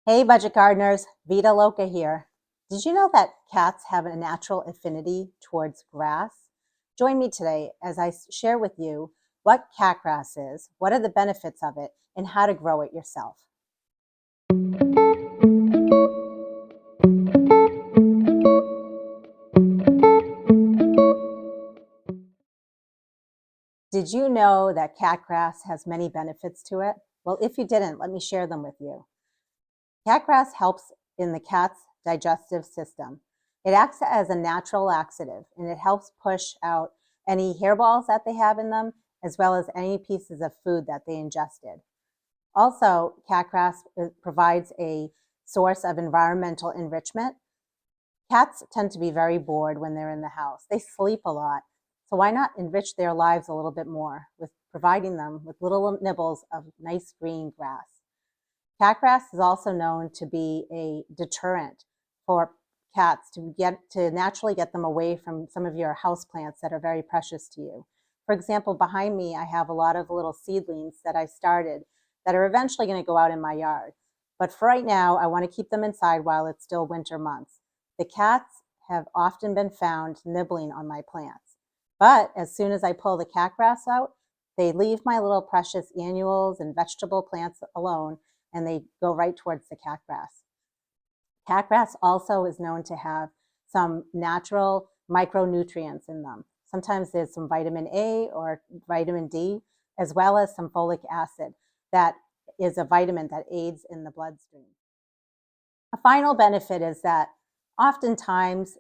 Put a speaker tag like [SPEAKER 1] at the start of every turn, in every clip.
[SPEAKER 1] Hey, budget gardeners, Vita Loca here. Did you know that cats have a natural affinity towards grass? Join me today as I share with you what cat grass is, what are the benefits of it, and how to grow it yourself. Did you know that cat grass has many benefits to it? Well, if you didn't, let me share them with you. Catgrass helps in the cat's digestive system. It acts as a natural laxative and it helps push out any hairballs that they have in them, as well as any pieces of food that they ingested. Also, catgrass provides a source of environmental enrichment. Cats tend to be very bored when they're in the house. They sleep a lot. So why not enrich their lives a little bit more with providing them with little nibbles of nice green grass? Catgrass is also known to be a deterrent for cats to naturally get them away from some of your houseplants that are very precious to you. For example, behind me, I have a lot of little seedlings that I started that are eventually going to go out in my yard. But for right now, I want to keep them inside while it's still winter months. The cats have often been found nibbling on my plants. But as soon as I pull the catgrass out, they leave my little precious annuals and vegetable plants alone and they go right towards the catgrass. Catgrass also is known to have some natural micronutrients in them. Sometimes there's some vitamin A or vitamin D, as well as some folic acid that is a vitamin that aids in the bloodstream. A final benefit is that oftentimes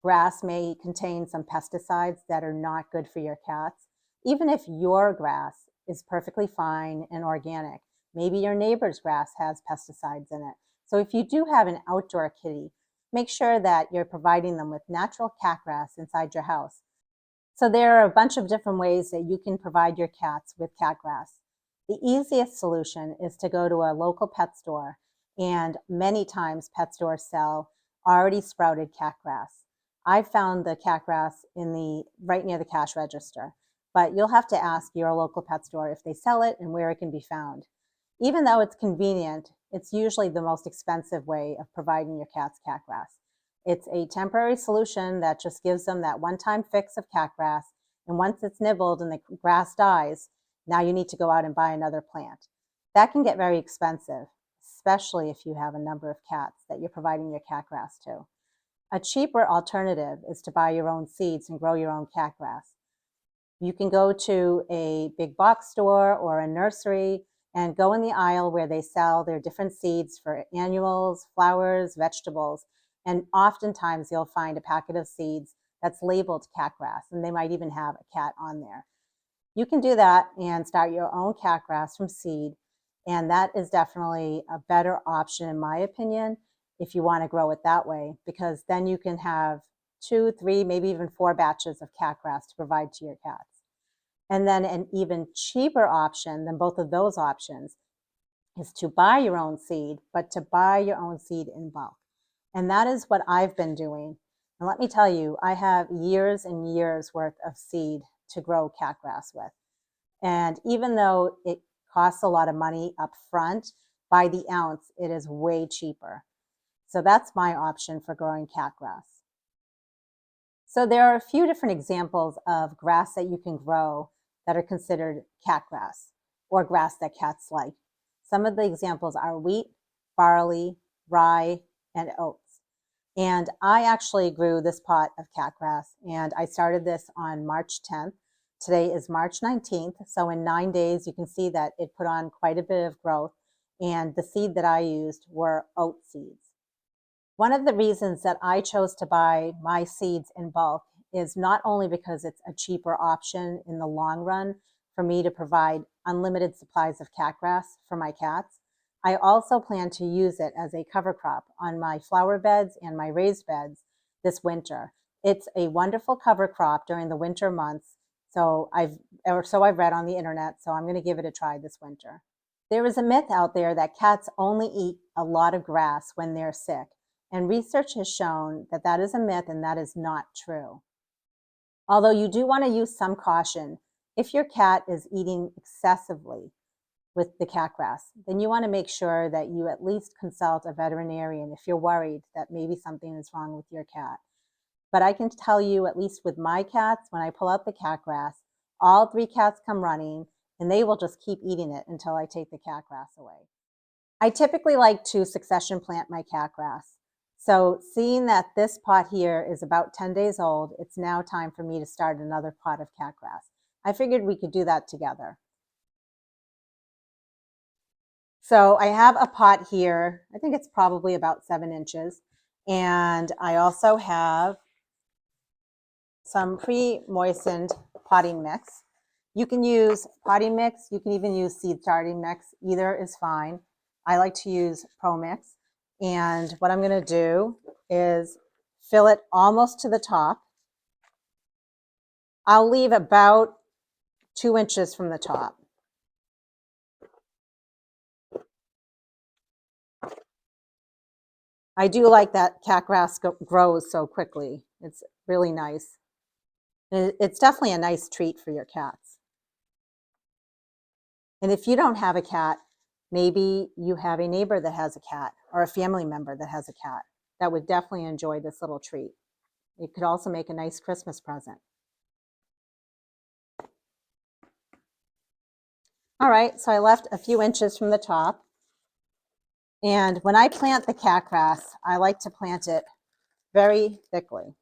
[SPEAKER 1] grass may contain some pesticides that are not good for your cats. Even if your grass is perfectly fine and organic, maybe your neighbor's grass has pesticides in it. So if you do have an outdoor kitty, make sure that you're providing them with natural cat grass inside your house. So there are a bunch of different ways that you can provide your cats with cat grass. The easiest solution is to go to a local pet store, and many times pet stores sell already sprouted cat grass. I found the cat grass in the right near the cash register, but you'll have to ask your local pet store if they sell it and where it can be found. Even though it's convenient, it's usually the most expensive way of providing your cat's cat grass. It's a temporary solution that just gives them that one-time fix of cat grass. And once it's nibbled and the grass dies, now you need to go out and buy another plant. That can get very expensive, especially if you have a number of cats that you're providing your cat grass to. A cheaper alternative is to buy your own seeds and grow your own cat grass. You can go to a big box store or a nursery and go in the aisle where they sell their different seeds for annuals, flowers, vegetables. And oftentimes you'll find a packet of seeds that's labeled cat grass, and they might even have a cat on there. You can do that and start your own cat grass from seed. And that is definitely a better option, in my opinion, if you want to grow it that way, because then you can have 2, 3, maybe even 4 batches of cat grass to provide to your cats. And then an even cheaper option than both of those options is to buy your own seed, but to buy your own seed in bulk. And that is what I've been doing. And let me tell you, I have years and years worth of seed to grow catgrass with. And even though it costs a lot of money up front, by the ounce, it is way cheaper. So that's my option for growing catgrass. So there are a few different examples of grass that you can grow that are considered cat grass or grass that cats like. Some of the examples are wheat, barley, rye, and oats. And I actually grew this pot of cat grass, and I started this on March 10th. Today is March 19th, so in 9 days you can see that it put on quite a bit of growth, and the seed that I used were oat seeds. One of the reasons that I chose to buy my seeds in bulk is not only because it's a cheaper option in the long run for me to provide unlimited supplies of cat grass for my cats. I also plan to use it as a cover crop on my flower beds and my raised beds this winter. It's a wonderful cover crop during the winter months. I've read on the internet, so I'm going to give it a try this winter. There is a myth out there that cats only eat a lot of grass when they're sick. And research has shown that that is a myth and that is not true. Although you do want to use some caution if your cat is eating excessively. with the cat grass, then you want to make sure that you at least consult a veterinarian if you're worried that maybe something is wrong with your cat. But I can tell you, at least with my cats, when I pull out the cat grass, all 3 cats come running and they will just keep eating it until I take the cat grass away. I typically like to succession plant my cat grass. So seeing that this pot here is about 10 days old, it's now time for me to start another pot of cat grass. I figured we could do that together. So I have a pot here. I think it's probably about 7 inches. And I also have some pre-moistened potting mix. You can use potting mix. You can even use seed starting mix. Either is fine. I like to use Pro Mix. And what I'm going to do is fill it almost to the top. I'll leave about 2 inches from the top. I do like that cat grass grows so quickly. It's really nice. It's definitely a nice treat for your cats. And if you don't have a cat, maybe you have a neighbor that has a cat or a family member that has a cat that would definitely enjoy this little treat. It could also make a nice Christmas present. All right, so I left a few inches from the top. And when I plant the cat grass, I like to plant it very thickly.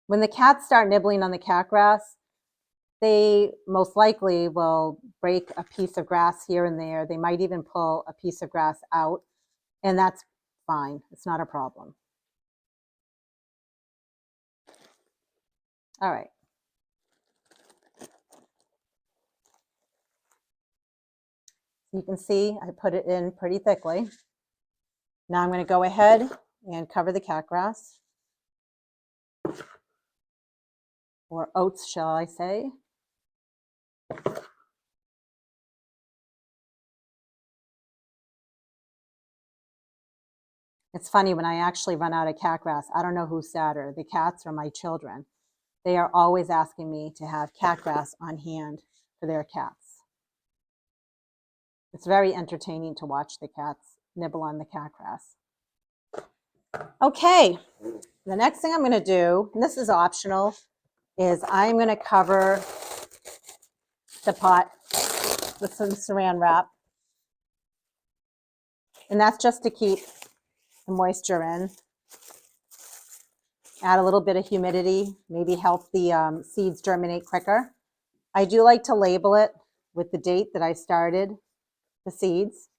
[SPEAKER 1] When the cats start nibbling on the cat grass, they most likely will break a piece of grass here and there. They might even pull a piece of grass out, and that's fine. It's not a problem. All right. You can see I put it in pretty thickly. Now I'm going to go ahead and cover the cat grass, or oats, shall I say. It's funny, when I actually run out of cat grass, I don't know who's sadder, the cats or my children. They are always asking me to have cat grass on hand for their cats. It's very entertaining to watch the cats nibble on the cat grass. Okay, the next thing I'm going to do, and this is optional, is I'm going to cover the pot with some saran wrap. And that's just to keep the moisture in. Add a little bit of humidity, maybe help the seeds germinate quicker. I do like to label it with the date that I started the seeds.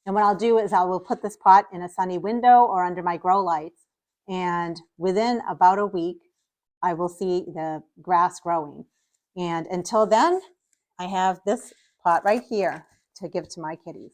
[SPEAKER 1] And what I'll do is I will put this pot in a sunny window or under my grow lights. And within about a week, I will see the grass growing. And until then, I have this pot right here to give to my kitties.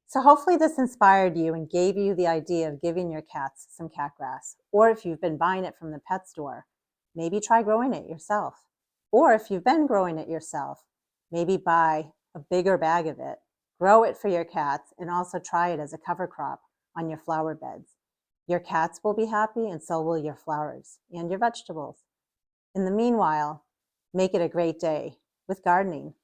[SPEAKER 1] So hopefully this inspired you and gave you the idea of giving your cats some cat grass. Or if you've been buying it from the pet store, maybe try growing it yourself. Or if you've been growing it yourself, maybe buy a bigger bag of it, grow it for your cats, and also try it as a cover crop on your flower beds. Your cats will be happy, and so will your flowers and your vegetables. In the meanwhile, make it a great day with gardening.